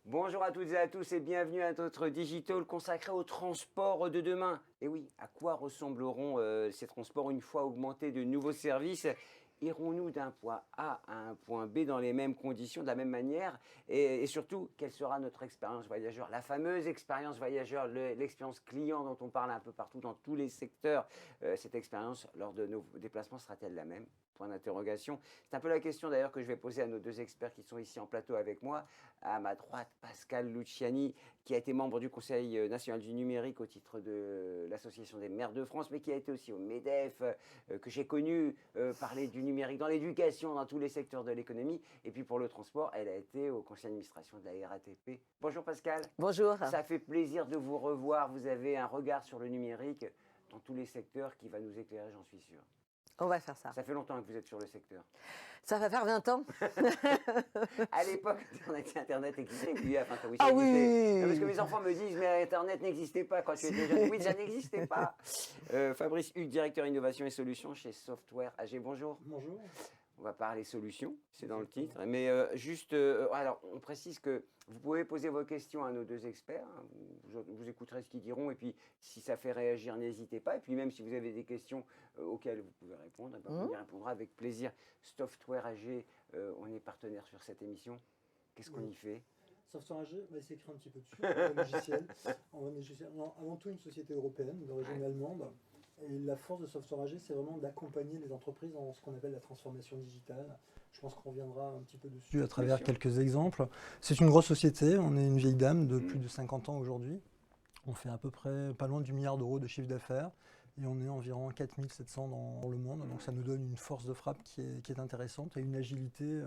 Bonjour à toutes et à tous et bienvenue à notre digital consacré au transport de demain. Et oui, à quoi ressembleront ces transports une fois augmentés de nouveaux services? Irons-nous d'un point A à un point B dans les mêmes conditions, de la même manière? Et surtout, quelle sera notre expérience voyageur? La fameuse expérience voyageur, l'expérience client dont on parle un peu partout dans tous les secteurs. Cette expérience, lors de nos déplacements, sera-t-elle la même? Point d'interrogation. C'est un peu la question d'ailleurs que je vais poser à nos deux experts qui sont ici en plateau avec moi. À ma droite, Pascal Luciani, qui a été membre du Conseil national du numérique au titre de l'Association des maires de France, mais qui a été aussi au MEDEF, que j'ai connu parler du numérique dans l'éducation, dans tous les secteurs de l'économie. Et puis pour le transport, elle a été au conseil d'administration de la RATP. Bonjour Pascal. Bonjour. Ça fait plaisir de vous revoir. Vous avez un regard sur le numérique dans tous les secteurs qui va nous éclairer, j'en suis sûr. On va faire ça. Ça fait longtemps que vous êtes sur le secteur. Ça va faire 20 ans. À l'époque, Internet existait. Oui, enfin, oui, Ah ça oui. existait. Parce que mes enfants me disent, mais Internet n'existait pas quand tu étais jeune. Oui, ça n'existait pas. Fabrice Hugues, directeur innovation et solutions chez Software AG. Bonjour. Bonjour. On va parler solutions, c'est dans le titre. Mais alors, on précise que vous pouvez poser vos questions à nos deux experts. Hein. Vous écouterez ce qu'ils diront. Et puis, si ça fait réagir, n'hésitez pas. Et puis, même si vous avez des questions auxquelles vous pouvez répondre, on y répondra avec plaisir. Software AG, on est partenaire sur cette émission. Qu'est-ce qu'on y fait? Software AG, on va essayer d'écrire un petit peu dessus. Un logiciel. Non, avant tout, une société européenne d'origine allemande. Et la force de Software AG, c'est vraiment d'accompagner les entreprises dans ce qu'on appelle la transformation digitale. Je pense qu'on reviendra un petit peu dessus à travers quelques exemples. C'est une grosse société, on est une vieille dame de plus de 50 ans aujourd'hui. On fait à peu près pas loin du milliard d'euros de chiffre d'affaires et on est environ 4700 dans le monde. Donc ça nous donne une force de frappe qui est intéressante et une agilité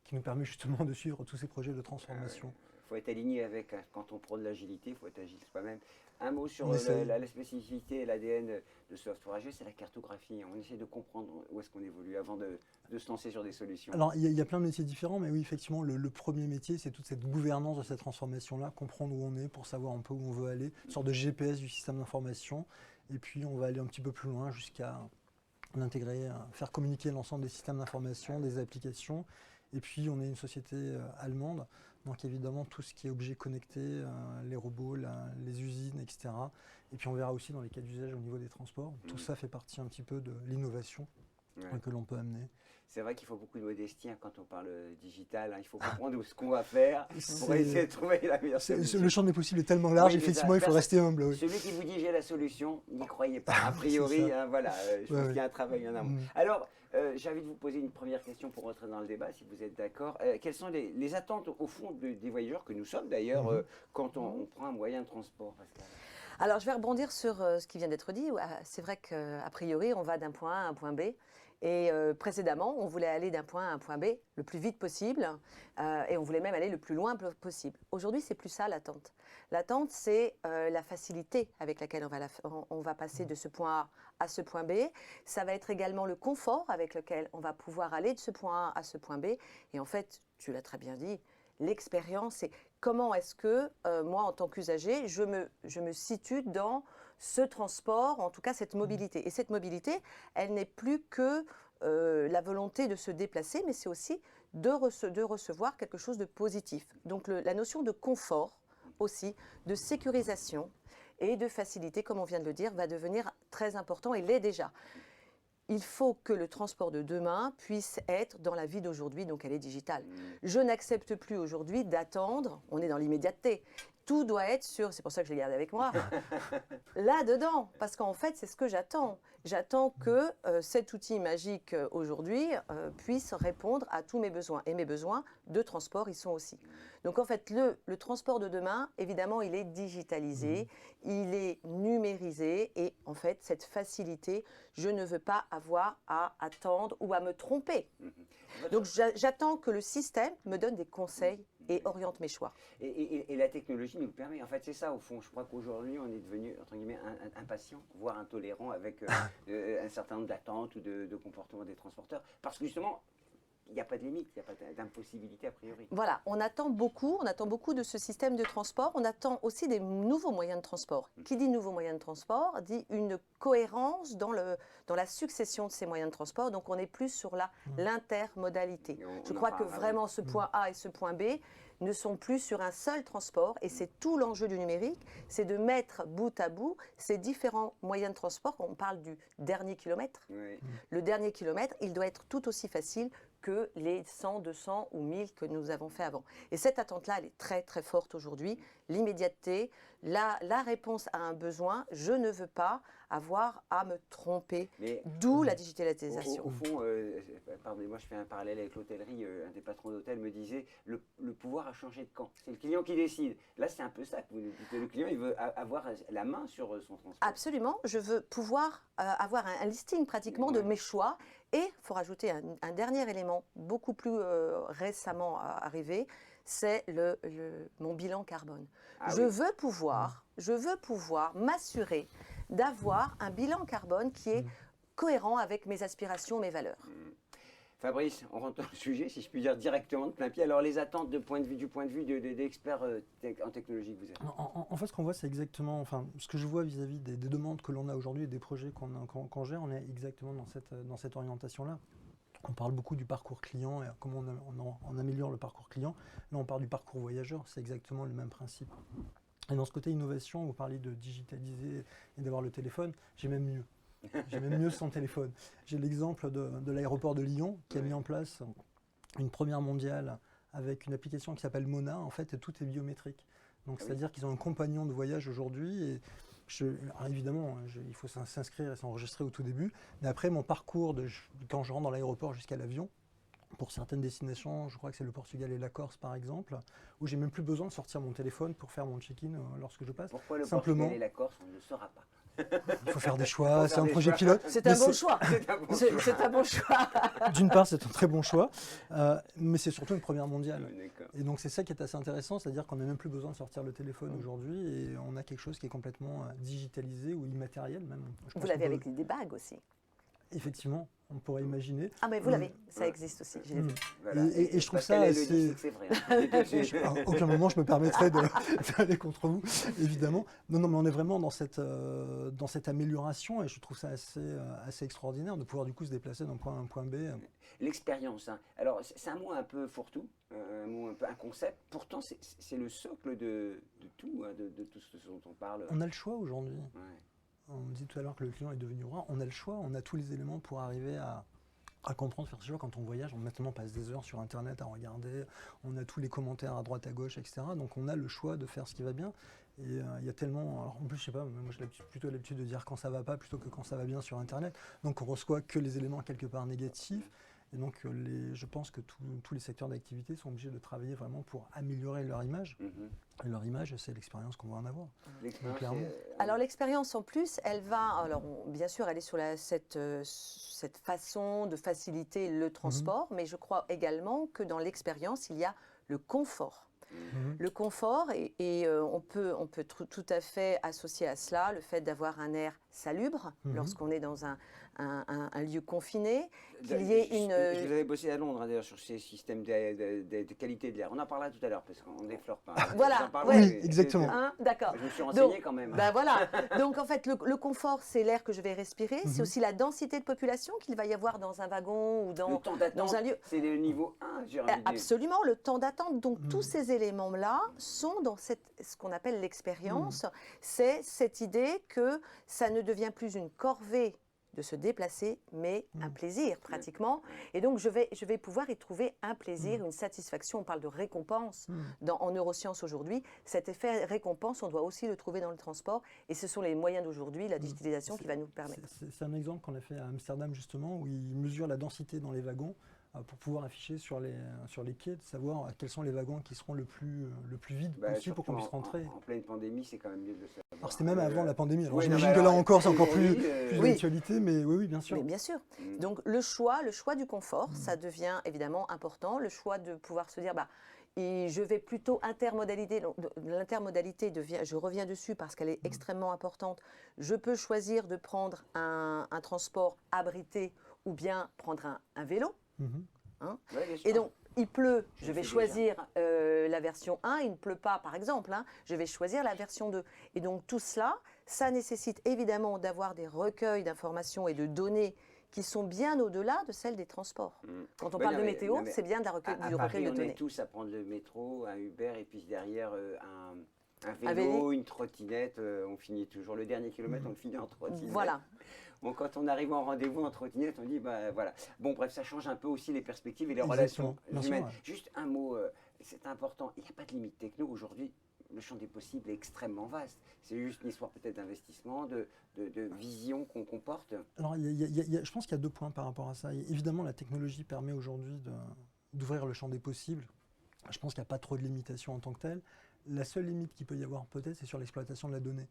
qui nous permet justement de suivre tous ces projets de transformation. Il faut être aligné avec, quand on prône l'agilité, il faut être agile soi-même. Un mot sur la spécificité et l'ADN de Software AG, c'est la cartographie. On essaie de comprendre où est-ce qu'on évolue avant de se lancer sur des solutions. Alors, il y a plein de métiers différents, mais oui, effectivement, le premier métier, c'est toute cette gouvernance de cette transformation-là, comprendre où on est pour savoir un peu où on veut aller, une sorte de GPS du système d'information. Et puis, on va aller un petit peu plus loin jusqu'à l'intégrer, faire communiquer l'ensemble des systèmes d'information, des applications. Et puis, on est une société allemande, donc évidemment, tout ce qui est objets connectés, les robots, les usines, etc. Et puis, on verra aussi dans les cas d'usage au niveau des transports. Tout ça fait partie un petit peu de l'innovation que l'on peut amener. C'est vrai qu'il faut beaucoup de modestie quand on parle digital. Il faut comprendre ce qu'on va faire pour essayer de trouver la meilleure solution. Le champ des possibles est tellement large, effectivement, il faut rester humble. Oui. Celui qui vous dit j'ai la solution, n'y croyez pas. A priori, voilà, je pense qu'il y a un travail en amont. Alors, j'ai envie de vous poser une première question pour rentrer dans le débat, si vous êtes d'accord. Quelles sont les attentes, au fond, des voyageurs, que nous sommes d'ailleurs, quand on prend un moyen de transport, Pascal? Alors, je vais rebondir sur ce qui vient d'être dit. C'est vrai qu'a priori, on va d'un point A à un point B. Et précédemment, on voulait aller d'un point A à un point B le plus vite possible et on voulait même aller le plus loin possible. Aujourd'hui, c'est plus ça l'attente. L'attente, c'est la facilité avec laquelle on va passer de ce point A à ce point B. Ça va être également le confort avec lequel on va pouvoir aller de ce point A à ce point B. Et en fait, tu l'as très bien dit, l'expérience, c'est comment est-ce que moi, en tant qu'usager, je me situe dans ce transport, en tout cas cette mobilité. Et cette mobilité, elle n'est plus que la volonté de se déplacer, mais c'est aussi de recevoir quelque chose de positif. Donc la notion de confort aussi, de sécurisation et de facilité, comme on vient de le dire, va devenir très important et l'est déjà. Il faut que le transport de demain puisse être dans la vie d'aujourd'hui, donc elle est digitale. Je n'accepte plus aujourd'hui d'attendre, on est dans l'immédiateté. Tout doit être sur, c'est pour ça que je l'ai gardé avec moi, là-dedans. Parce qu'en fait, c'est ce que j'attends. J'attends que cet outil magique aujourd'hui puisse répondre à tous mes besoins. Et mes besoins de transport, ils sont aussi. Donc en fait, le transport de demain, évidemment, il est digitalisé, il est numérisé. Et en fait, cette facilité, je ne veux pas avoir à attendre ou à me tromper. Donc j'attends que le système me donne des conseils et oriente mes choix. Et la technologie nous le permet. En fait, c'est ça, au fond. Je crois qu'aujourd'hui, on est devenu, entre guillemets, impatient, voire intolérant avec un certain nombre d'attentes ou de comportements des transporteurs. Parce que justement, il n'y a pas de limite, il n'y a pas d'impossibilité a priori. Voilà, on attend beaucoup de ce système de transport. On attend aussi des nouveaux moyens de transport. Qui dit nouveaux moyens de transport dit une cohérence dans la succession de ces moyens de transport. Donc on est plus sur l'intermodalité. Je crois que vraiment ce point A et ce point B ne sont plus sur un seul transport, et c'est tout l'enjeu du numérique, c'est de mettre bout à bout ces différents moyens de transport. On parle du dernier kilomètre. Oui. Le dernier kilomètre, il doit être tout aussi facile que les 100, 200 ou 1000 que nous avons fait avant. Et cette attente-là, elle est très très forte aujourd'hui. L'immédiateté, la réponse à un besoin, je ne veux pas avoir à me tromper, d'où la digitalisation. Au fond, pardonnez-moi, je fais un parallèle avec l'hôtellerie. Un des patrons d'hôtel me disait le pouvoir a changé de camp. C'est le client qui décide. Là, c'est un peu ça que vous nous dites. Le client, il veut avoir la main sur son transport. Absolument. Je veux pouvoir avoir un listing pratiquement de mes choix. Et il faut rajouter un dernier élément beaucoup plus récemment arrivé, c'est mon bilan carbone. Je veux pouvoir m'assurer d'avoir un bilan carbone qui est cohérent avec mes aspirations, mes valeurs. Fabrice, on rentre dans le sujet, si je puis dire directement de plein pied. Alors les attentes du point de vue d'experts en technologie que vous êtes. En fait, ce qu'on voit, c'est exactement, ce que je vois vis-à-vis des demandes que l'on a aujourd'hui et des projets qu'on gère, on est exactement dans cette orientation-là. On parle beaucoup du parcours client et comment on améliore le parcours client. Là, on parle du parcours voyageur, c'est exactement le même principe. Et dans ce côté innovation, vous parlez de digitaliser et d'avoir le téléphone, j'ai même mieux. J'ai même mieux sans téléphone. J'ai l'exemple de l'aéroport de Lyon qui a mis en place une première mondiale avec une application qui s'appelle Mona. En fait, et tout est biométrique. Donc, c'est-à-dire qu'ils ont un compagnon de voyage aujourd'hui. Et alors évidemment, il faut s'inscrire et s'enregistrer au tout début. Mais après, mon parcours, quand je rentre dans l'aéroport jusqu'à l'avion, pour certaines destinations, je crois que c'est le Portugal et la Corse par exemple, où j'ai même plus besoin de sortir mon téléphone pour faire mon check-in lorsque je passe. Pourquoi le Simplement, Portugal et la Corse, on ne le saura pas. Il faut faire des choix, c'est un projet pilote. C'est un bon choix. C'est un bon choix. D'une part, c'est un très bon choix, mais c'est surtout une première mondiale. D'accord. Et donc c'est ça qui est assez intéressant, c'est-à-dire qu'on n'a même plus besoin de sortir le téléphone aujourd'hui et on a quelque chose qui est complètement digitalisé ou immatériel même. Vous l'avez avec des bagues aussi. Effectivement, on pourrait imaginer. Ah mais vous l'avez, ça existe aussi, je l'ai vu. Voilà. Et je trouve ça assez... C'est vrai. À aucun moment je me permettrais d'aller contre vous, évidemment. Non, mais on est vraiment dans cette amélioration et je trouve ça assez extraordinaire de pouvoir du coup se déplacer d'un point A à un point B. L'expérience, hein. Alors c'est un mot un peu fourre-tout, un concept. Pourtant c'est le socle de tout, hein, de tout ce dont on parle. On a le choix aujourd'hui. Ouais. On dit tout à l'heure que le client est devenu roi. On a le choix, on a tous les éléments pour arriver à comprendre, faire ce choix. Quand on voyage, on passe des heures sur Internet à regarder, on a tous les commentaires à droite, à gauche, etc. Donc on a le choix de faire ce qui va bien. Et il y a tellement... Alors en plus, je sais pas, moi j'ai plutôt l'habitude de dire quand ça va pas plutôt que quand ça va bien sur Internet. Donc on reçoit que les éléments quelque part négatifs. Et donc je pense que tous les secteurs d'activité sont obligés de travailler vraiment pour améliorer leur image. Et leur image, c'est l'expérience qu'on va en avoir. Clairement. Alors l'expérience en plus, elle va, bien sûr, elle est sur cette façon de faciliter le transport, mais je crois également que dans l'expérience, il y a le confort. Le confort, et on peut tout à fait associer à cela le fait d'avoir un air salubre lorsqu'on est dans un lieu confiné, qu'il y ait une... Je vous avais bossé à Londres, d'ailleurs, sur ces systèmes de qualité de l'air. On en parlera tout à l'heure, parce qu'on n'effleure pas. Voilà, oui, exactement. D'accord. Je me suis renseigné quand même. Ben voilà. Donc en fait, le confort, c'est l'air que je vais respirer. C'est aussi la densité de population qu'il va y avoir dans un wagon ou dans un lieu. C'est le niveau 1, j'ai envie de dire. Absolument, le temps d'attente. Donc tous ces éléments-là sont dans ce qu'on appelle l'expérience. C'est cette idée que ça ne devient plus une corvée de se déplacer, mais un plaisir pratiquement. Et donc je vais pouvoir y trouver un plaisir, une satisfaction. On parle de récompense en neurosciences aujourd'hui. Cet effet récompense, on doit aussi le trouver dans le transport. Et ce sont les moyens d'aujourd'hui, la digitalisation qui va nous permettre. C'est un exemple qu'on a fait à Amsterdam justement, où ils mesurent la densité dans les wagons pour pouvoir afficher sur les quais, de savoir quels sont les wagons qui seront le plus vides possible pour qu'on puisse rentrer. En pleine pandémie, c'est quand même mieux de le savoir. Alors c'était même avant la pandémie, alors oui, j'imagine que là encore c'est encore plus d'actualité, mais oui, bien sûr. Mais bien sûr. Donc le choix du confort, ça devient évidemment important. Le choix de pouvoir se dire, et je vais plutôt intermodalité. L'intermodalité je reviens dessus parce qu'elle est extrêmement importante. Je peux choisir de prendre un transport abrité ou bien prendre un vélo. hein. Ouais, bien sûr. Et donc, il pleut, je le vais fais choisir la version 1, il ne pleut pas, par exemple, hein, je vais choisir la version 2. Et donc, tout cela, ça nécessite évidemment d'avoir des recueils d'informations et de données qui sont bien au-delà de celles des transports. Quand on Ouais, parle non, de mais- météo, non, mais c'est bien de À du recueil Paris, de on est données. tous à prendre le métro, un Uber, et puis derrière un Un vélo, vélo. une trottinette. On finit toujours le dernier kilomètre, on le finit en trottinette. Voilà. Bon, quand on arrive en rendez-vous en trottinette, on dit, bah voilà. Bon, bref, ça change un peu aussi les perspectives et les Exactement. relations Bien sûr, humaines. ouais. Juste un mot, c'est important, il n'y a pas de limite techno aujourd'hui. Le champ des possibles est extrêmement vaste. C'est juste une histoire peut-être d'investissement, de vision qu'on comporte. Alors, je pense qu'il y a 2 points par rapport à ça. Évidemment, la technologie permet aujourd'hui d'ouvrir le champ des possibles. Je pense qu'il n'y a pas trop de limitations en tant que telles. La seule limite qu'il peut y avoir peut-être, c'est sur l'exploitation de la donnée.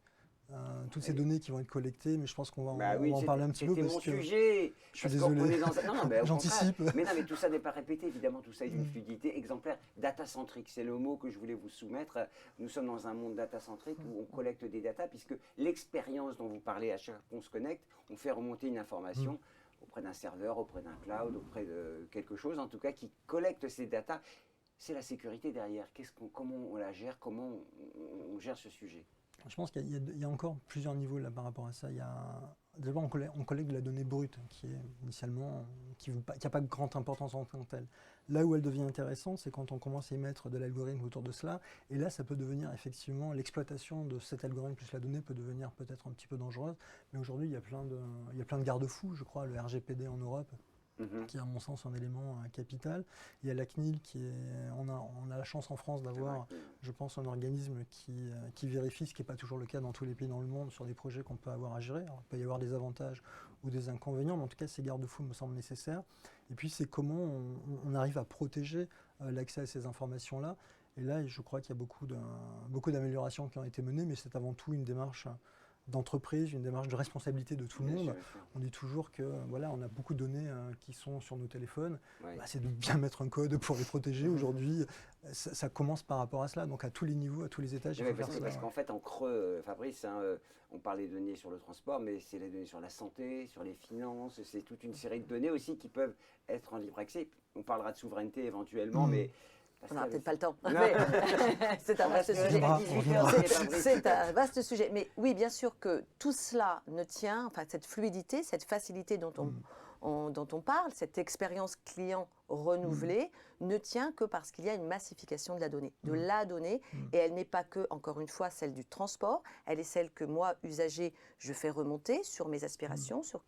Toutes ces données qui vont être collectées, mais je pense qu'on va, Bah on oui, va en parler un petit peu c'était parce mon que sujet. je suis Parce qu'on désolé. est dans un- Non, non, mais au J'anticipe. contraire. Mais non, mais tout ça n'est pas répété, évidemment, tout ça est d'une fluidité exemplaire. Data-centrique, c'est le mot que je voulais vous soumettre. Nous sommes dans un monde data-centrique où on collecte des datas, puisque l'expérience dont vous parlez à chaque fois qu'on se connecte, on fait remonter une information auprès d'un serveur, auprès d'un cloud, auprès de quelque chose, en tout cas, qui collecte ces datas. C'est la sécurité derrière. Comment on la gère, comment on gère ce sujet? Je pense qu'il y a encore plusieurs niveaux là par rapport à ça. D'abord, on collecte de la donnée brute qui est initialement, qui n'a pas grande importance en tant que telle. Là où elle devient intéressante, c'est quand on commence à y mettre de l'algorithme autour de cela. Et là, ça peut devenir effectivement, l'exploitation de cet algorithme plus la donnée peut devenir peut-être un petit peu dangereuse. Mais aujourd'hui, il y a plein de garde-fous, je crois, le RGPD en Europe, qui est à mon sens un élément capital. Il y a la CNIL on a la chance en France d'avoir, je pense, un organisme qui vérifie, ce qui n'est pas toujours le cas dans tous les pays dans le monde, sur des projets qu'on peut avoir à gérer. Alors, il peut y avoir des avantages ou des inconvénients, mais en tout cas, ces garde-fous me semblent nécessaires. Et puis, c'est comment on arrive à protéger l'accès à ces informations-là. Et là, je crois qu'il y a beaucoup d'améliorations qui ont été menées, mais c'est avant tout une démarche d'entreprise, une démarche de responsabilité de tout le monde. Bien sûr. On dit toujours que voilà, on a beaucoup de données qui sont sur nos téléphones. Ouais. Bah, c'est de bien mettre un code pour les protéger. Aujourd'hui, ça commence par rapport à cela. Donc à tous les niveaux, à tous les étages, il Ouais, faut faire parce ça. parce qu'en fait, en creux, Fabrice, hein, on parle des données sur le transport, mais c'est les données sur la santé, sur les finances, c'est toute une série de données aussi qui peuvent être en libre accès. On parlera de souveraineté éventuellement, mais... On n'aura peut-être pas le temps. Non. Mais c'est un vaste On sujet. reviendra. C'est un vaste sujet. Mais oui, bien sûr que tout cela ne tient, enfin cette fluidité, cette facilité dont on parle, cette expérience client renouvelée, ne tient que parce qu'il y a une massification de la donnée. Et elle n'est pas que, encore une fois, celle du transport, elle est celle que moi, usager, je fais remonter sur mes aspirations, sur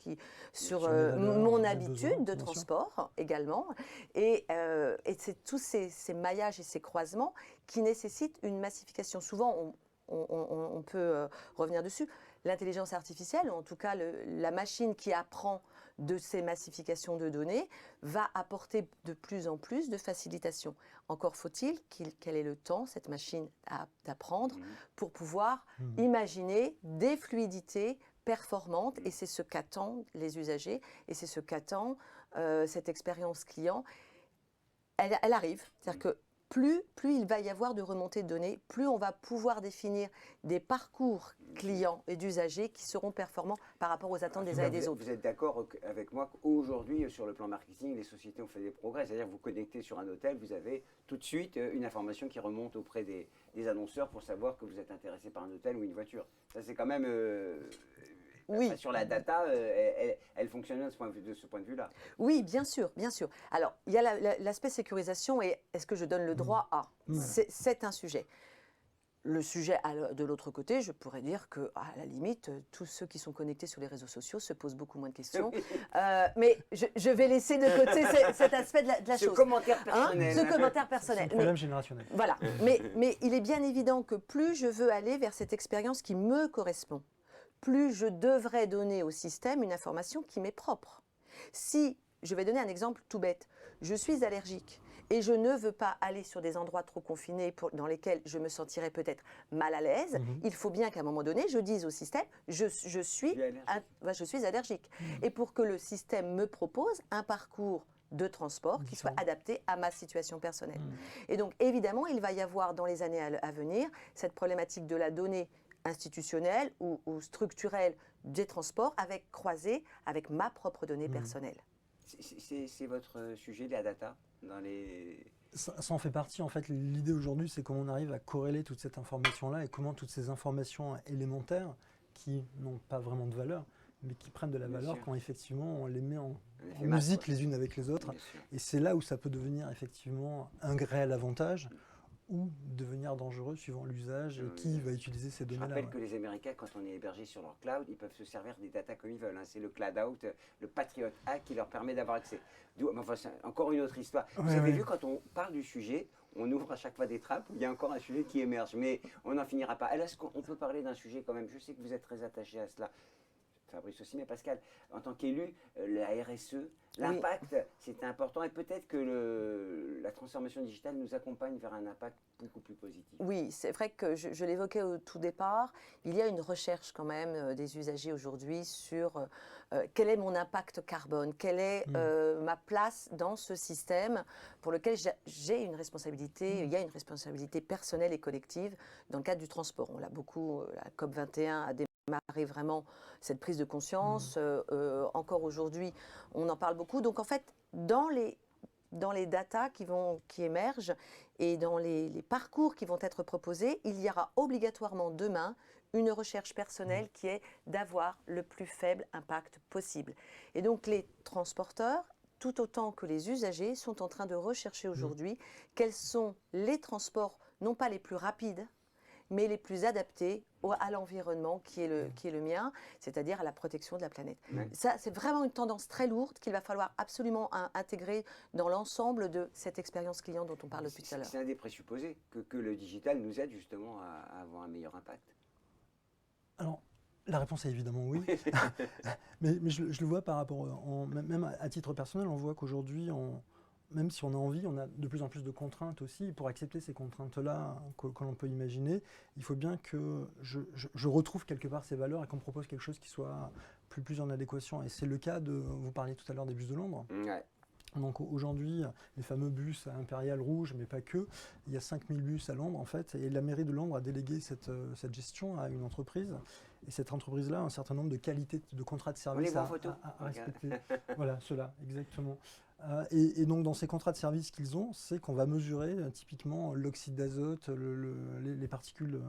Sur mes valeurs, mon mes habitude besoins, de bien sûr. transport également. Et c'est tous ces maillages et ces croisements qui nécessitent une massification. Souvent, on peut revenir dessus. L'intelligence artificielle, ou en tout cas la machine qui apprend de ces massifications de données, va apporter de plus en plus de facilitation. Encore faut-il qu'elle ait le temps, cette machine, d'apprendre pour pouvoir imaginer des fluidités performantes. Et c'est ce qu'attendent les usagers, et c'est ce qu'attend cette expérience client. Elle arrive. C'est-à-dire que plus il va y avoir de remontées de données, plus on va pouvoir définir des parcours clients et d'usagers qui seront performants par rapport aux attentes des uns et des autres. Vous êtes d'accord avec moi qu'aujourd'hui, sur le plan marketing, les sociétés ont fait des progrès. C'est-à-dire que vous connectez sur un hôtel, vous avez tout de suite une information qui remonte auprès des annonceurs pour savoir que vous êtes intéressé par un hôtel ou une voiture. Ça, c'est quand même... Oui. Sur la data, elle fonctionne de ce point de vue-là. Oui, bien sûr, bien sûr. Alors, il y a l'aspect sécurisation et est-ce que je donne le droit à C'est un sujet. Le sujet, de l'autre côté, je pourrais dire qu'à la limite, tous ceux qui sont connectés sur les réseaux sociaux se posent beaucoup moins de questions. Mais je vais laisser de côté cet aspect de la chose. Ce commentaire personnel. Ce commentaire C'est personnel. un problème générationnel. Voilà. Mais il est bien évident que plus je veux aller vers cette expérience qui me correspond, plus je devrais donner au système une information qui m'est propre. Si, je vais donner un exemple tout bête, je suis allergique et je ne veux pas aller sur des endroits trop confinés dans lesquels je me sentirais peut-être mal à l'aise, il faut bien qu'à un moment donné, je dise au système, je suis allergique. Et pour que le système me propose un parcours de transport qui soit adapté à ma situation personnelle. Et donc, évidemment, il va y avoir dans les années à venir cette problématique de la donnée institutionnelle ou structurelle des transports croisée avec ma propre donnée personnelle. C'est votre sujet, la data dans les... Ça en fait partie. En fait, l'idée aujourd'hui, c'est comment on arrive à corréler toute cette information-là et comment toutes ces informations élémentaires qui n'ont pas vraiment de valeur, mais qui prennent de la Bien valeur sûr. quand effectivement on les met en effet macro. musique les unes avec les autres. Bien sûr. Et c'est là où ça peut devenir effectivement un réel avantage ou devenir dangereux suivant l'usage et qui va utiliser ces Je données-là. rappelle Ouais. que les Américains, quand on est hébergé sur leur cloud, ils peuvent se servir des data comme ils veulent. Hein. C'est le Cloud Out, le Patriot Act qui leur permet d'avoir accès. Enfin, c'est encore une autre histoire. Vous Ouais, avez ouais. vu, quand on parle du sujet, on ouvre à chaque fois des trappes où il y a encore un sujet qui émerge. Mais on n'en finira pas. Est-ce qu'on peut parler d'un sujet quand même? Je sais que vous êtes très attaché à cela. Fabrice aussi, mais Pascal, en tant qu'élu, la RSE, l'impact, c'est important et peut-être que la transformation digitale nous accompagne vers un impact beaucoup plus positif. Oui, c'est vrai que je l'évoquais au tout départ, il y a une recherche quand même des usagers aujourd'hui sur quel est mon impact carbone, quelle est ma place dans ce système pour lequel j'ai une responsabilité, il y a une responsabilité personnelle et collective dans le cadre du transport. On l'a beaucoup, la COP21 a démarré vraiment cette prise de conscience. Encore aujourd'hui, on en parle beaucoup. Donc en fait, dans les datas qui émergent et dans les parcours qui vont être proposés, il y aura obligatoirement demain une recherche personnelle qui est d'avoir le plus faible impact possible. Et donc les transporteurs, tout autant que les usagers, sont en train de rechercher aujourd'hui quels sont les transports, non pas les plus rapides, mais les plus adaptés à l'environnement qui est le mien, c'est-à-dire à la protection de la planète. Ça, c'est vraiment une tendance très lourde qu'il va falloir absolument intégrer dans l'ensemble de cette expérience client dont on parle depuis tout à l'heure. C'est un des présupposés que le digital nous aide justement à avoir un meilleur impact. Alors, la réponse est évidemment oui. mais je le vois par rapport, même à titre personnel, on voit qu'aujourd'hui, même si on a envie, on a de plus en plus de contraintes aussi. Pour accepter ces contraintes-là que l'on peut imaginer, il faut bien que je retrouve quelque part ces valeurs et qu'on me propose quelque chose qui soit plus en adéquation. Et c'est le cas vous parliez tout à l'heure des bus de Londres. Ouais. Donc aujourd'hui, les fameux bus Impérial Rouge, mais pas que, il y a 5000 bus à Londres en fait, et la mairie de Londres a délégué cette gestion à une entreprise, et cette entreprise-là a un certain nombre de qualités de contrats de service à respecter. Voilà, cela, exactement. Et donc dans ces contrats de service qu'ils ont, c'est qu'on va mesurer typiquement l'oxyde d'azote, les particules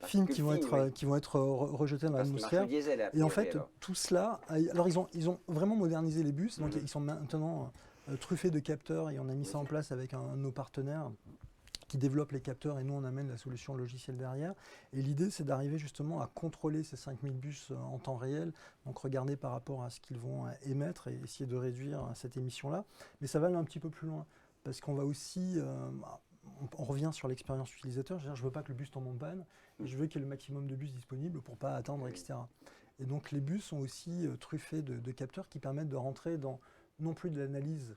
fines qui vont être rejetées dans l'atmosphère. Et en fait, tout cela, alors ils ont vraiment modernisé les bus, donc ils sont maintenant truffés de capteurs, et on a mis ça en place avec un de nos partenaires qui développe les capteurs, et nous on amène la solution logicielle derrière. Et l'idée, c'est d'arriver justement à contrôler ces 5000 bus en temps réel, donc regarder par rapport à ce qu'ils vont émettre et essayer de réduire cette émission-là. Mais ça va aller un petit peu plus loin, parce qu'on va aussi, on revient sur l'expérience utilisateur, je ne veux pas que le bus tombe en panne, et je veux qu'il y ait le maximum de bus disponibles pour ne pas attendre, etc. Et donc les bus sont aussi truffés de capteurs qui permettent de rentrer dans non plus de l'analyse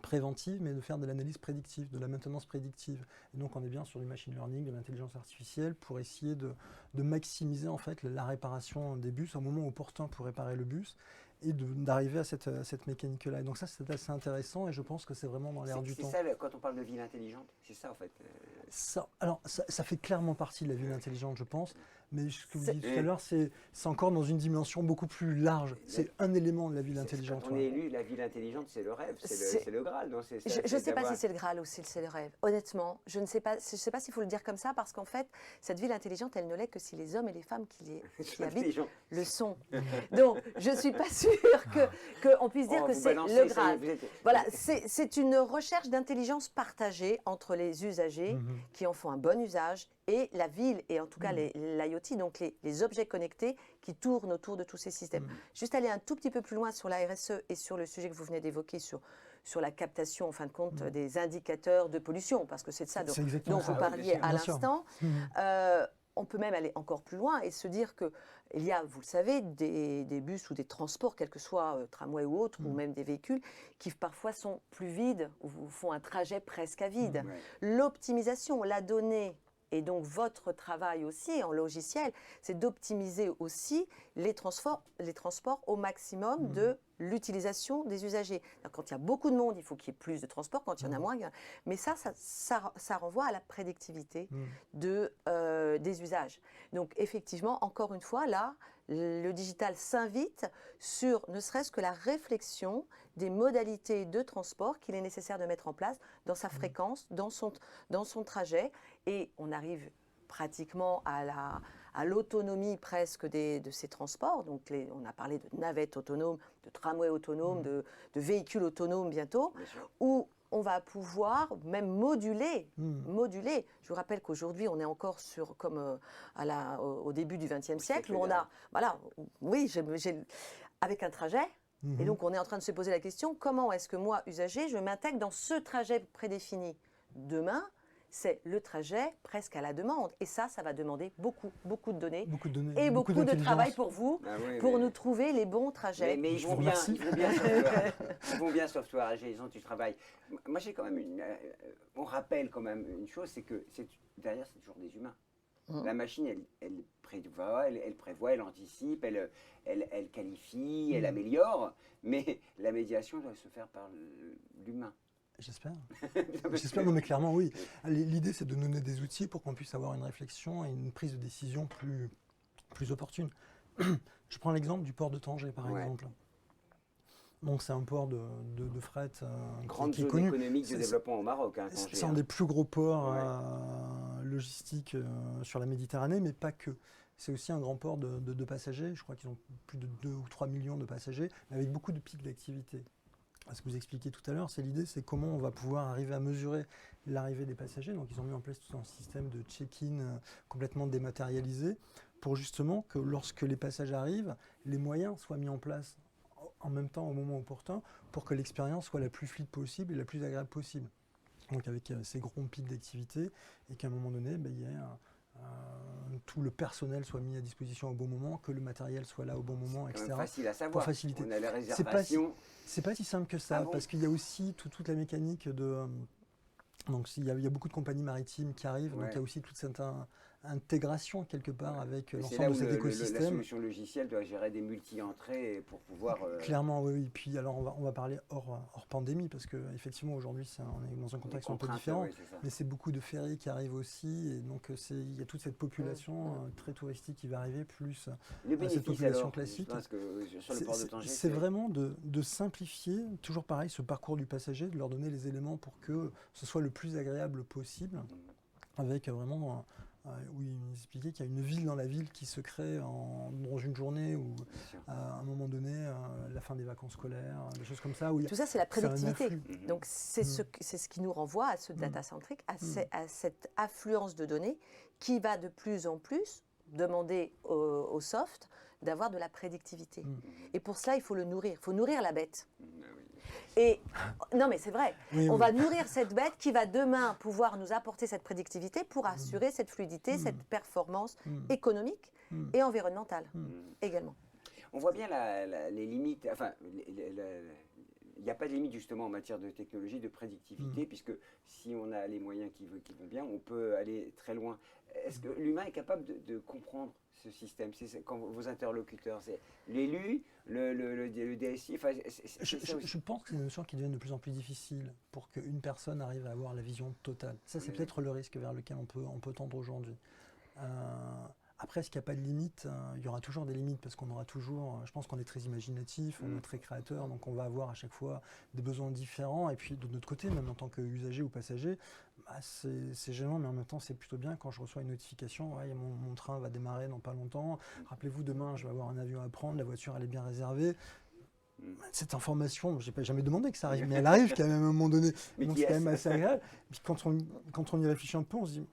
préventive, mais de faire de l'analyse prédictive, de la maintenance prédictive. Et donc on est bien sur du machine learning, de l'intelligence artificielle, pour essayer de maximiser en fait la réparation des bus au moment opportun pour réparer le bus, et d'arriver à cette mécanique-là. Et donc ça, c'est assez intéressant, et je pense que c'est vraiment dans l'air du temps. C'est ça, quand on parle de ville intelligente, c'est ça en fait. Ça fait clairement partie de la ville intelligente, je pense, mais ce que vous disiez tout à l'heure, c'est encore dans une dimension beaucoup plus large. C'est un élément de la ville intelligente. Quand on est élu, la ville intelligente, c'est le rêve, c'est le Graal. Non, je ne sais pas si c'est le Graal ou si c'est le rêve. Honnêtement, je ne sais pas s'il faut le dire comme ça, parce qu'en fait, cette ville intelligente, elle ne l'est que si les hommes et les femmes qui habitent le sont. Donc, je ne suis pas sûre qu'on puisse dire que c'est le Graal. Voilà, c'est une recherche d'intelligence partagée entre les usagers qui en font un bon usage et la ville, et en tout cas l'IoT, donc les objets connectés qui tournent autour de tous ces systèmes. Juste aller un tout petit peu plus loin sur la RSE et sur le sujet que vous venez d'évoquer sur la captation, en fin de compte, des indicateurs de pollution, parce que c'est de ça dont vous parliez à l'instant. On peut même aller encore plus loin et se dire qu'il y a, vous le savez, des bus ou des transports, quel que soit tramway ou autre, ou même des véhicules, qui parfois sont plus vides ou font un trajet presque à vide. L'optimisation, la donnée, et donc votre travail aussi en logiciel, c'est d'optimiser aussi les transports au maximum de l'utilisation des usagers. Alors, quand il y a beaucoup de monde, il faut qu'il y ait plus de transports, quand il y en a moins, mais ça renvoie à la prédictivité des usages. Donc effectivement, encore une fois, là, le digital s'invite sur ne serait-ce que la réflexion des modalités de transport qu'il est nécessaire de mettre en place dans sa fréquence, dans son trajet. Et on arrive pratiquement à l'autonomie presque de ces transports. Donc on a parlé de navettes autonomes, de tramways autonomes, de véhicules autonomes bientôt, où on va pouvoir même moduler. Je vous rappelle qu'aujourd'hui, on est encore comme au début du XXe siècle, où on a, avec un trajet. Et donc, on est en train de se poser la question, comment est-ce que moi, usager, je m'intègre dans ce trajet prédéfini? Demain, c'est le trajet presque à la demande. Et ça va demander beaucoup de données. Et beaucoup de travail pour vous, pour nous trouver les bons trajets. Mais ils vont bien, Software AG, ils ont du travail. Moi, j'ai quand même on rappelle quand même une chose, c'est que derrière, c'est toujours des humains. La machine, elle prévoit, elle anticipe, elle qualifie, elle améliore, mais la médiation doit se faire par l'humain. J'espère. J'espère, non mais clairement oui. L'idée c'est de donner des outils pour qu'on puisse avoir une réflexion et une prise de décision plus opportune. Je prends l'exemple du port de Tanger par exemple. Donc c'est un port de fret grande qui est zone connu. Économique de développement au Maroc. Hein, c'est un des plus gros ports logistiques sur la Méditerranée, mais pas que. C'est aussi un grand port de passagers. Je crois qu'ils ont plus de 2 ou 3 millions de passagers, avec beaucoup de pics d'activité. Ce que vous expliquiez tout à l'heure, l'idée, c'est comment on va pouvoir arriver à mesurer l'arrivée des passagers. Donc, ils ont mis en place tout un système de check-in complètement dématérialisé pour justement que lorsque les passagers arrivent, les moyens soient mis en place en même temps au moment opportun pour que l'expérience soit la plus fluide possible et la plus agréable possible. Donc, avec ces gros pics d'activité et qu'à un moment donné, il y ait tout le personnel soit mis à disposition au bon moment, que le matériel soit là au bon moment, etc. C'est facile à savoir. Pour faciliter. On a les réservations. C'est pas si simple que ça, parce qu'il y a aussi toute la mécanique de... Donc il y a beaucoup de compagnies maritimes qui arrivent, donc il y a aussi toute cette intégration quelque part avec l'ensemble de cet écosystème. La solution logicielle doit gérer des multi-entrées pour pouvoir... Clairement, oui. Puis alors on va parler hors pandémie, parce qu'effectivement aujourd'hui on est dans un contexte un peu différent, mais c'est beaucoup de ferries qui arrivent aussi, et donc il y a toute cette population très touristique qui va arriver, plus cette population classique. Sur le port de Tanger, c'est vraiment de simplifier, toujours pareil, ce parcours du passager, de leur donner les éléments pour que ce soit le plus agréable possible, avec vraiment... où il m'expliquait qu'il y a une ville dans la ville qui se crée dans une journée ou à un moment donné, la fin des vacances scolaires, des choses comme ça. Tout ça, c'est la prédictivité. Donc, c'est ce qui nous renvoie à ce data-centric, à cette affluence de données qui va de plus en plus demander au soft d'avoir de la prédictivité. Et pour cela, il faut le nourrir. Il faut nourrir la bête. Et non, mais c'est vrai. On va nourrir cette bête qui va demain pouvoir nous apporter cette prédictivité pour assurer cette fluidité, cette performance économique et environnementale également. On voit bien les limites. Enfin, il n'y a pas de limite justement en matière de technologie, de prédictivité, puisque si on a les moyens qui vont bien, on peut aller très loin. Est-ce que l'humain est capable de comprendre ce système? Quand vos interlocuteurs, c'est l'élu, le DSI. Je pense que c'est une notion qui devient de plus en plus difficile pour qu'une personne arrive à avoir la vision totale. Ça, c'est peut-être le risque vers lequel on peut tendre aujourd'hui. Après, est-ce qu'il n'y a pas de limite? Il y aura toujours des limites parce qu'on aura toujours, je pense qu'on est très imaginatif, on est très créateur, donc on va avoir à chaque fois des besoins différents. Et puis de notre côté, même en tant qu'usager ou passager, c'est gênant, mais en même temps c'est plutôt bien quand je reçois une notification, mon train va démarrer dans pas longtemps, rappelez-vous demain je vais avoir un avion à prendre, la voiture elle est bien réservée. Cette information, je n'ai jamais demandé que ça arrive, mais elle arrive quand même à un moment donné, donc c'est quand même assez agréable. Puis quand on y réfléchit un peu, on se dit...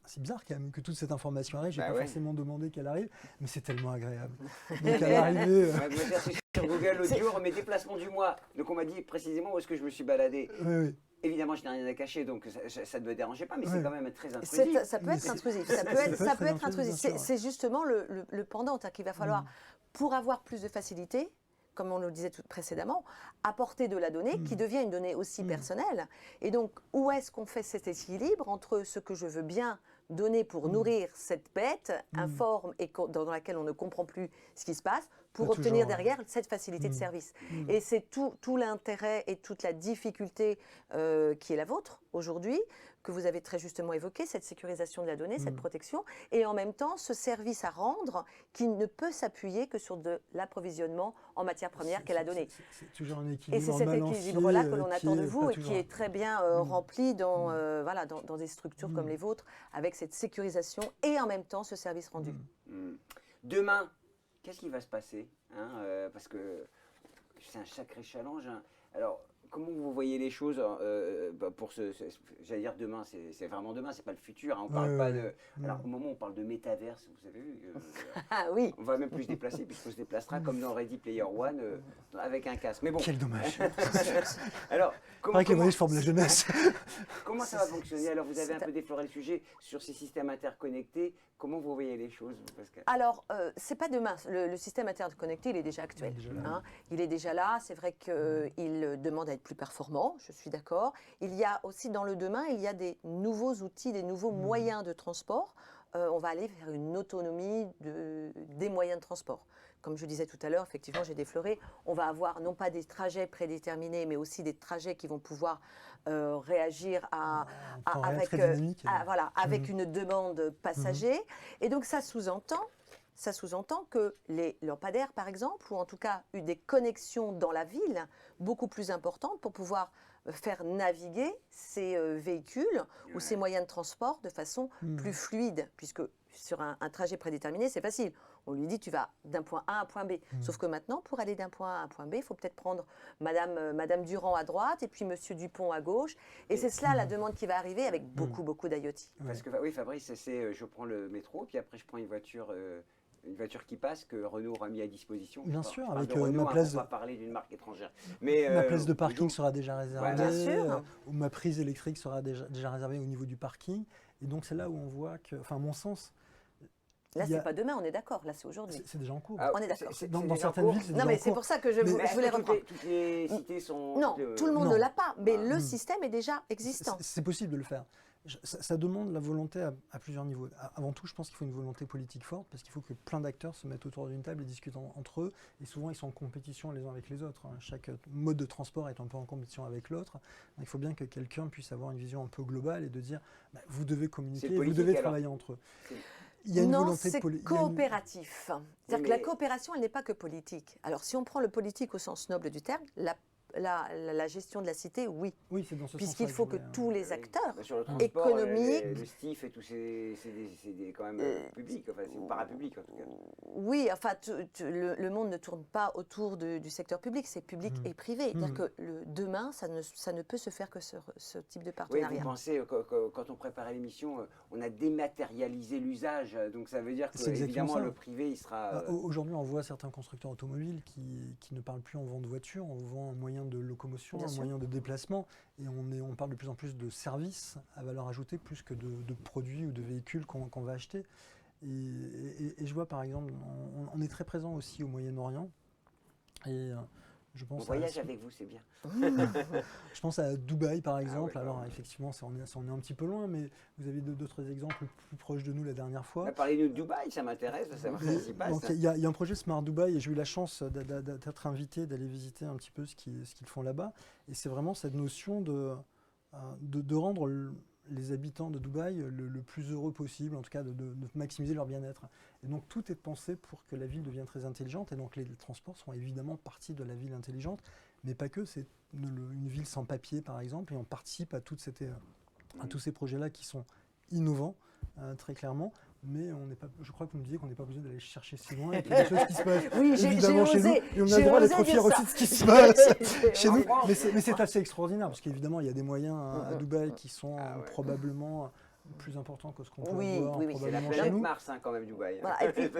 C'est bizarre quand même que toute cette information arrive, je n'ai pas forcément demandé qu'elle arrive, mais c'est tellement agréable. Donc à l'arrivée... Moi, je me cherchais sur Google l'autre jour mes déplacements du mois. Donc on m'a dit précisément où est-ce que je me suis baladé. Évidemment, je n'ai rien à cacher, donc ça ne me dérangeait pas, mais c'est quand même très intrusif. Ça peut être intrusif. Ça peut être intrusif. C'est justement le pendant qu'il va falloir, pour avoir plus de facilité, comme on le disait précédemment, apporter de la donnée qui devient une donnée aussi personnelle. Et donc, où est-ce qu'on fait cet équilibre entre ce que je veux bien donner pour nourrir cette bête informe et dans laquelle on ne comprend plus ce qui se passe, pour Pas obtenir toujours, derrière cette facilité de service. Mmh. Et c'est tout l'intérêt et toute la difficulté qui est la vôtre aujourd'hui, que vous avez très justement évoqué, cette sécurisation de la donnée, cette protection, et en même temps ce service à rendre qui ne peut s'appuyer que sur de l'approvisionnement en matières premières qu'est la donnée. C'est toujours un Et équilibre c'est cet balancier, équilibre-là que l'on qui attend de est vous pas et qui toujours- est très bien rempli dans, voilà, dans des structures comme les vôtres, avec cette sécurisation et en même temps ce service rendu. Demain, qu'est-ce qui va se passer, hein, parce que c'est un sacré challenge. Hein. Alors, comment vous voyez les choses pour j'allais dire demain, c'est vraiment demain, c'est pas le futur. Hein, on parle pas de. Alors, au moment où on parle de métaverse, vous avez vu, Ah oui. on va même plus se déplacer puisqu'on se déplacera comme dans Ready Player One avec un casque. Mais bon. Quel dommage. Alors, comment, Pareil que les voyages forment la jeunesse. comment ça va fonctionner? Alors, vous avez un peu défloré le sujet sur ces systèmes interconnectés. Comment vous voyez les choses, Pascal? Alors, c'est pas demain. Le système interconnecté, il est déjà actuel. Il est déjà là. Hein. Il est déjà là. C'est vrai qu'il demande à être plus performant, je suis d'accord. Il y a aussi dans le demain, il y a des nouveaux outils, des nouveaux moyens de transport. On va aller vers une autonomie des moyens de transport. Comme je disais tout à l'heure, effectivement, j'ai défloré, on va avoir non pas des trajets prédéterminés, mais aussi des trajets qui vont pouvoir réagir avec une demande passager. Et donc, ça sous-entend que les lampadaires, par exemple, ou en tout cas des connexions dans la ville beaucoup plus importantes pour pouvoir faire naviguer ces véhicules ou ces moyens de transport de façon plus fluide, puisque sur un trajet prédéterminé, c'est facile. On lui dit, tu vas d'un point A à un point B. Sauf que maintenant, pour aller d'un point A à un point B, il faut peut-être prendre Madame Durand à droite et puis Monsieur Dupont à gauche. Et c'est cela la demande qui va arriver avec beaucoup d'IoT. Parce que oui, Fabrice, c'est je prends le métro, puis après je prends une voiture qui passe que Renault aura mis à disposition. Bien sûr, parle avec de Renault, ma place. on va parler d'une marque étrangère. Mais Ma place de parking sera déjà réservée. Bien sûr. Ou ma prise électrique sera déjà réservée au niveau du parking. Et donc c'est là où on voit que, enfin, à mon sens. Là, c'est pas demain, on est d'accord. Là, c'est aujourd'hui. C'est déjà en cours. On est d'accord. Dans certaines villes, c'est déjà en cours. Non, mais c'est pour ça que je voulais reprendre. Toutes les cités sont. Non, tout le monde ne l'a pas, mais le système est déjà existant. C'est possible de le faire. Ça demande la volonté à plusieurs niveaux. Avant tout, je pense qu'il faut une volonté politique forte, parce qu'il faut que plein d'acteurs se mettent autour d'une table et discutent entre eux. Et souvent, ils sont en compétition les uns avec les autres. Chaque mode de transport est un peu en compétition avec l'autre. Il faut bien que quelqu'un puisse avoir une vision un peu globale et de dire, vous devez communiquer, vous devez travailler entre eux. Il y a une volonté c'est coopératif. C'est-à-dire que la coopération, elle n'est pas que politique. Alors, si on prend le politique au sens noble du terme, la gestion de la cité, oui. Oui, c'est dans ce sens. Puisqu'il faut que tous les acteurs sur le transport, économiques... le STIF et tout, c'est quand même public, enfin, c'est parapublic en tout cas. Oui, enfin, le monde ne tourne pas autour du secteur public, c'est public et privé. C'est-à-dire que demain, ça ne peut se faire que ce type de partenariat. Oui, vous pensez, quand on préparait l'émission, on a dématérialisé l'usage, donc ça veut dire que évidemment le privé, il sera... Aujourd'hui, on voit certains constructeurs automobiles qui ne parlent plus en vente de voitures, on vend un moyen de locomotion, un moyen de déplacement, et on parle de plus en plus de services à valeur ajoutée plus que de produits ou de véhicules qu'on va acheter. Et je vois par exemple, on est très présent aussi au Moyen-Orient, et je pense on voyage avec vous, c'est bien. Je pense à Dubaï par exemple. Ouais, alors effectivement, on est un petit peu loin, mais vous avez d'autres exemples plus proches de nous la dernière fois. Parlez-nous de Dubaï, ça m'intéresse de savoir ce qui s'y passe. Il y a un projet Smart Dubaï et j'ai eu la chance d'être invité, d'aller visiter un petit peu ce qu'ils font là-bas. Et c'est vraiment cette notion de rendre les habitants de Dubaï le plus heureux possible, en tout cas de maximiser leur bien-être. Et donc tout est pensé pour que la ville devienne très intelligente, et donc les transports sont évidemment partie de la ville intelligente, mais pas que, c'est une ville sans papier par exemple, et on participe à tous ces projets-là qui sont innovants, très clairement. Mais je crois que vous me disiez qu'on n'est pas besoin d'aller chercher si loin, et qu'il y a des choses qui se passent évidemment chez nous, et on a le droit d'être fiers aussi de ce qui se passe chez nous. Mais c'est assez extraordinaire, parce qu'évidemment, il y a des moyens à Dubaï qui sont probablement plus importants que ce qu'on peut avoir C'est la probablement chez planète nous. Mars quand même, Dubaï. Voilà, et puis,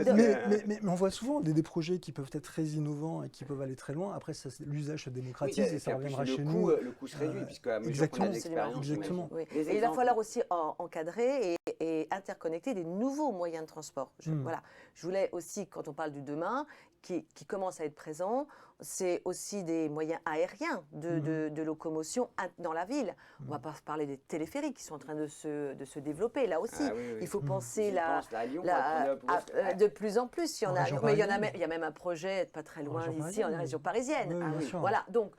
mais on voit souvent des projets qui peuvent être très innovants et qui peuvent aller très loin. Après, l'usage se démocratise et ça reviendra chez nous. Le coût se réduit, puisque à mesure qu'on a d'expérience, exactement. Et il va falloir aussi encadrer et interconnecter des nouveaux moyens de transport. Je voulais aussi, quand on parle du demain, qui commencent à être présents, c'est aussi des moyens aériens de locomotion dans la ville. On ne va pas parler des téléphériques qui sont en train de se développer là aussi. Ah oui, oui. Il faut penser Là, à Lyon, de plus en plus. Il y en a, région mais il parisienne. y a même un projet pas très loin région d'ici, en parisienne, région parisienne. oui, Ah bien oui. sûr. Voilà, donc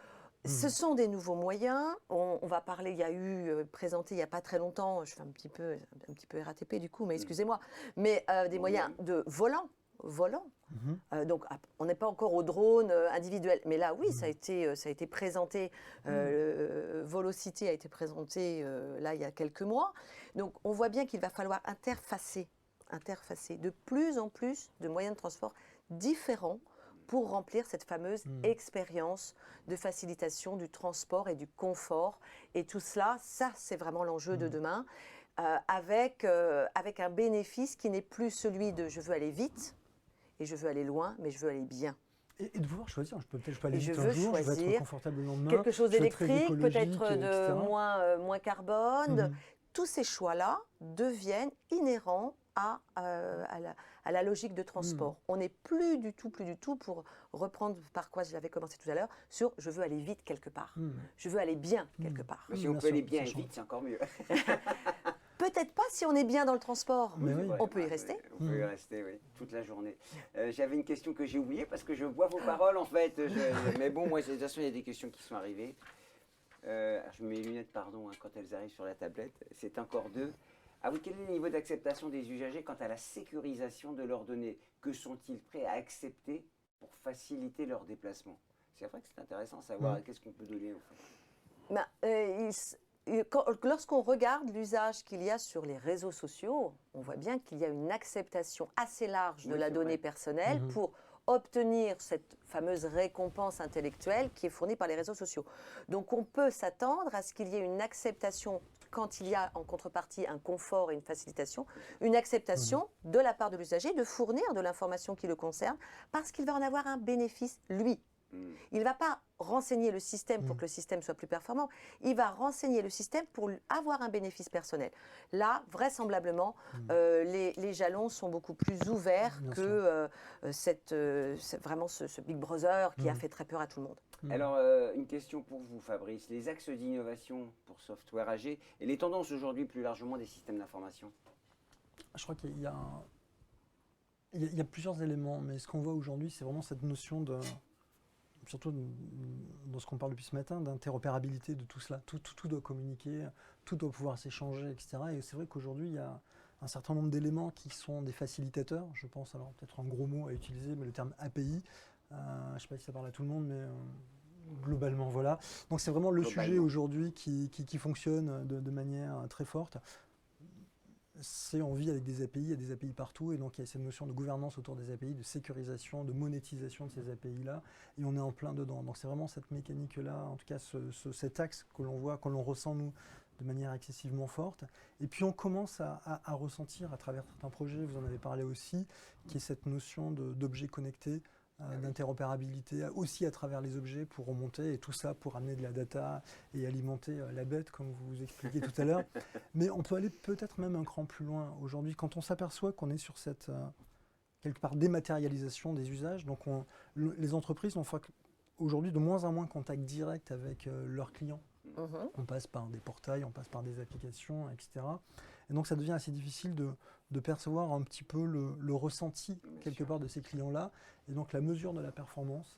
ce sont des nouveaux moyens. On va parler, il y a eu présenté il n'y a pas très longtemps, je fais un petit peu RATP du coup, mais excusez-moi, mais des moyens de volants. Donc, on n'est pas encore au drone individuel. Mais là, oui, ça a été présenté. Volocity a été présenté là, il y a quelques mois. Donc, on voit bien qu'il va falloir interfacer de plus en plus de moyens de transport différents pour remplir cette fameuse expérience de facilitation du transport et du confort. Et tout cela, ça, c'est vraiment l'enjeu de demain, avec un bénéfice qui n'est plus celui de « je veux aller vite » et « je veux aller loin », mais « je veux aller bien ». Et de pouvoir choisir, je peux aller Et je vite veux un jour, je veux être choisir confortable le lendemain. quelque chose je veux être très d'électrique, écologique, peut-être de etc. moins carbone. Tous ces choix-là deviennent inhérents à la logique de transport. On n'est plus du tout, pour reprendre par quoi j'avais commencé tout à l'heure, sur « je veux aller vite quelque part ». Je veux aller bien quelque part. Mais si on peut aller bien et vite, c'est encore mieux. Peut-être pas si on est bien dans le transport. Mais oui. On peut y rester. On peut y rester, oui, toute la journée. J'avais une question que j'ai oubliée parce que je vois vos paroles en fait. Mais bon, moi, de toute façon, il y a des questions qui sont arrivées. Je mets mes lunettes, pardon, quand elles arrivent sur la tablette. C'est encore deux. Ah oui, quel est le niveau d'acceptation des usagers quant à la sécurisation de leurs données? Que sont-ils prêts à accepter pour faciliter leur déplacement? C'est vrai que c'est intéressant à savoir qu'est-ce qu'on peut donner en fait. Lorsqu'on regarde l'usage qu'il y a sur les réseaux sociaux, on voit bien qu'il y a une acceptation assez large de la donnée personnelle pour obtenir cette fameuse récompense intellectuelle qui est fournie par les réseaux sociaux. Donc on peut s'attendre à ce qu'il y ait une acceptation quand il y a en contrepartie un confort et une facilitation, une acceptation de la part de l'usager de fournir de l'information qui le concerne parce qu'il va en avoir un bénéfice, lui. Il ne va pas renseigner le système pour que le système soit plus performant, il va renseigner le système pour avoir un bénéfice personnel. Là, vraisemblablement, les jalons sont beaucoup plus ouverts que vraiment ce Big Brother qui a fait très peur à tout le monde. Alors, une question pour vous, Fabrice. Les axes d'innovation pour Software AG et les tendances aujourd'hui plus largement des systèmes d'information? Je crois qu'il y a plusieurs éléments, mais ce qu'on voit aujourd'hui, c'est vraiment cette notion de... surtout dans ce qu'on parle depuis ce matin, d'interopérabilité de tout cela. Tout doit communiquer, tout doit pouvoir s'échanger, etc. Et c'est vrai qu'aujourd'hui, il y a un certain nombre d'éléments qui sont des facilitateurs. Je pense, alors peut-être un gros mot à utiliser, mais le terme API. Je ne sais pas si ça parle à tout le monde, mais globalement, voilà. Donc c'est vraiment le sujet aujourd'hui qui fonctionne de manière très forte. On vit avec des API, il y a des API partout, et donc il y a cette notion de gouvernance autour des API, de sécurisation, de monétisation de ces API-là, et on est en plein dedans. Donc c'est vraiment cette mécanique-là, en tout cas cet axe que l'on voit, que l'on ressent nous, de manière excessivement forte. Et puis on commence à ressentir à travers certains projets, vous en avez parlé aussi, qui est cette notion d'objets connectés, d'interopérabilité aussi à travers les objets pour remonter et tout ça pour amener de la data et alimenter la bête comme vous expliquiez tout à l'heure. Mais on peut aller peut-être même un cran plus loin aujourd'hui quand on s'aperçoit qu'on est sur cette quelque part dématérialisation des usages. Donc les entreprises ont aujourd'hui de moins en moins contact direct avec leurs clients. On passe par des portails, on passe par des applications, etc. Et donc ça devient assez difficile de percevoir un petit peu le ressenti quelque part de ces clients-là. Et donc la mesure de la performance,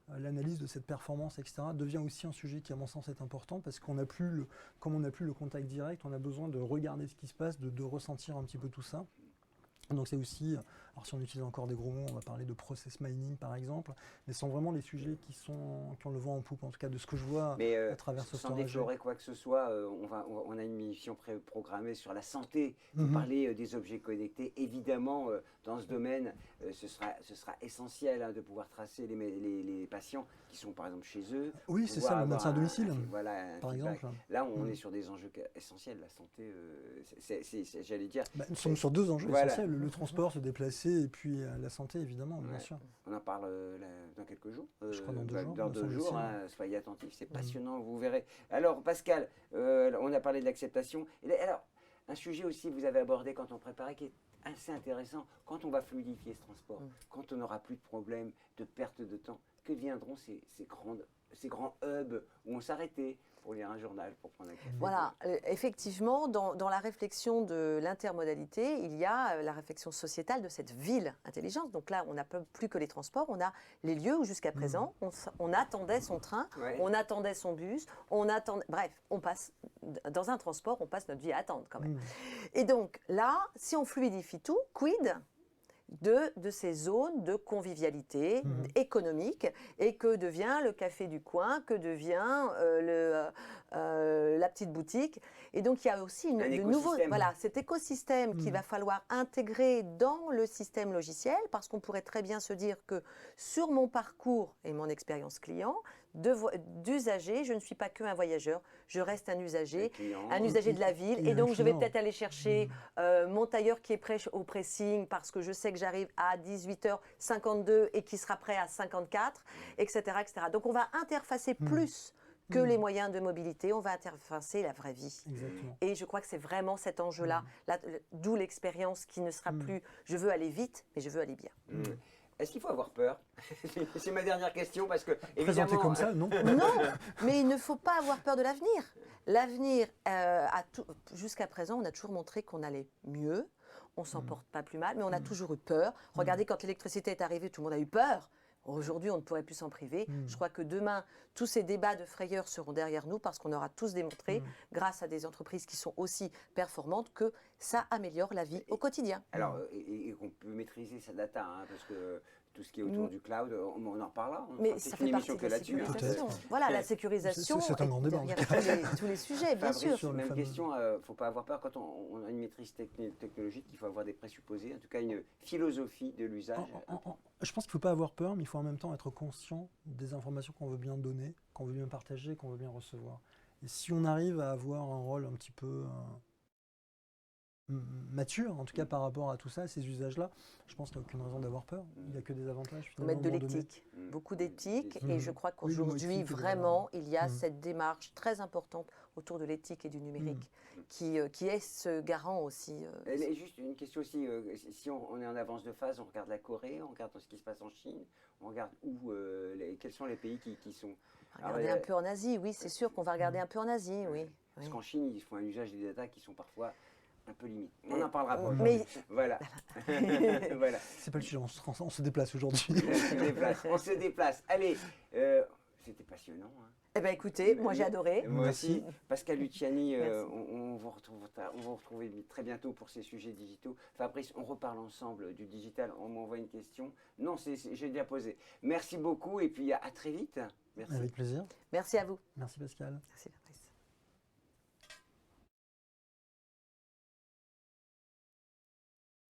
l'analyse de cette performance, etc. devient aussi un sujet qui à mon sens est important parce qu'on n'a plus comme on n'a plus le contact direct, on a besoin de regarder ce qui se passe, de ressentir un petit peu tout ça. Donc c'est aussi, alors si on utilise encore des gros mots, on va parler de process mining par exemple, mais ce sont vraiment les sujets qui ont le vent en poupe, en tout cas de ce que je vois à travers ce Sans déflorer quoi que ce soit, on a une émission programmée sur la santé. Vous parlez des objets connectés. Évidemment, dans ce domaine, ce sera essentiel de pouvoir tracer les patients qui sont par exemple chez eux. Oui, c'est ça, le maintien à domicile, par exemple. Là, on est sur des enjeux essentiels. La santé, j'allais dire... nous sommes sur deux enjeux essentiels. Le transport, se déplacer, et puis la santé, évidemment, bien sûr. On en parle dans quelques jours. Je crois dans 2 jours. Dans 2 jours, soyez attentifs, c'est passionnant, vous verrez. Alors, Pascal, on a parlé de l'acceptation. Alors, un sujet aussi que vous avez abordé quand on préparait, qui est assez intéressant. Quand on va fluidifier ce transport, quand on n'aura plus de problème, de perte de temps, que deviendront ces grands hubs où on s'arrêtait pour lire un journal, pour prendre un café? Voilà, effectivement, dans la réflexion de l'intermodalité, il y a la réflexion sociétale de cette ville intelligente. Donc là, on n'a plus que les transports, on a les lieux où jusqu'à présent, on attendait son train, on attendait son bus, bref, on passe, dans un transport, on passe notre vie à attendre quand même. Et donc là, si on fluidifie tout, quid de ces zones de convivialité économique, et que devient le café du coin, que devient la petite boutique. Et donc il y a aussi cet écosystème qu'il va falloir intégrer dans le système logiciel, parce qu'on pourrait très bien se dire que sur mon parcours et mon expérience client, d'usager, je ne suis pas qu'un voyageur, je reste un usager de la ville, et donc je vais peut-être aller chercher mon tailleur qui est prêt au pressing parce que je sais que j'arrive à 18h52 et qui sera prêt à 54, etc., etc. Donc on va interfacer plus que les moyens de mobilité, on va interfacer la vraie vie. Exactement. Et je crois que c'est vraiment cet enjeu-là, d'où l'expérience qui ne sera plus « je veux aller vite, mais je veux aller bien ». Est-ce qu'il faut avoir peur? C'est ma dernière question parce que, Présenté évidemment, comme ça, non. Non, mais il ne faut pas avoir peur de l'avenir. L'avenir, jusqu'à présent, on a toujours montré qu'on allait mieux, on s'en porte pas plus mal, mais on a toujours eu peur. Regardez, quand l'électricité est arrivée, tout le monde a eu peur. Aujourd'hui, on ne pourrait plus s'en priver. Je crois que demain, tous ces débats de frayeur seront derrière nous, parce qu'on aura tous démontré, grâce à des entreprises qui sont aussi performantes, que ça améliore la vie au quotidien. Alors, et qu'on peut maîtriser sa data, hein, parce que tout ce qui est autour du cloud, on en reparlera. Mais ça fait partie de la sécurisation. Voilà, la sécurisation c'est un grand débat, derrière tous les sujets, bien Fabrice, sûr. Même question, il ne faut pas avoir peur quand on a une maîtrise technologique, il faut avoir des présupposés, en tout cas une philosophie de l'usage. Je pense qu'il ne faut pas avoir peur, mais il faut en même temps être conscient des informations qu'on veut bien donner, qu'on veut bien partager, qu'on veut bien recevoir. Et si on arrive à avoir un rôle un petit peu mature, en tout cas par rapport à tout ça, à ces usages-là, je pense qu'il n'y a aucune raison d'avoir peur. Il n'y a que des avantages. Il faut mettre de l'éthique, beaucoup d'éthique, et je crois qu'aujourd'hui, vraiment, il y a cette démarche très importante autour de l'éthique et du numérique, qui est ce garant aussi. Et juste une question aussi, si on est en avance de phase, on regarde la Corée, on regarde ce qui se passe en Chine, on regarde quels sont les pays qui sont... Regarder un peu en Asie, oui, c'est sûr qu'on va regarder un peu en Asie, oui. Parce qu'en Chine, ils font un usage des data qui sont parfois un peu limites. On en parlera pas aujourd'hui. Voilà. Voilà. C'est pas le sujet, on se déplace aujourd'hui. On se déplace. Allez, c'était passionnant. Hein. Eh bien écoutez, moi j'ai adoré. Moi aussi. Pascal Luciani, on vous retrouve très bientôt pour ces sujets digitaux. Fabrice, on reparle ensemble du digital. On m'envoie une question. Non, j'ai déjà posé. Merci beaucoup et puis à très vite. Merci. Avec plaisir. Merci à vous. Merci Pascal. Merci.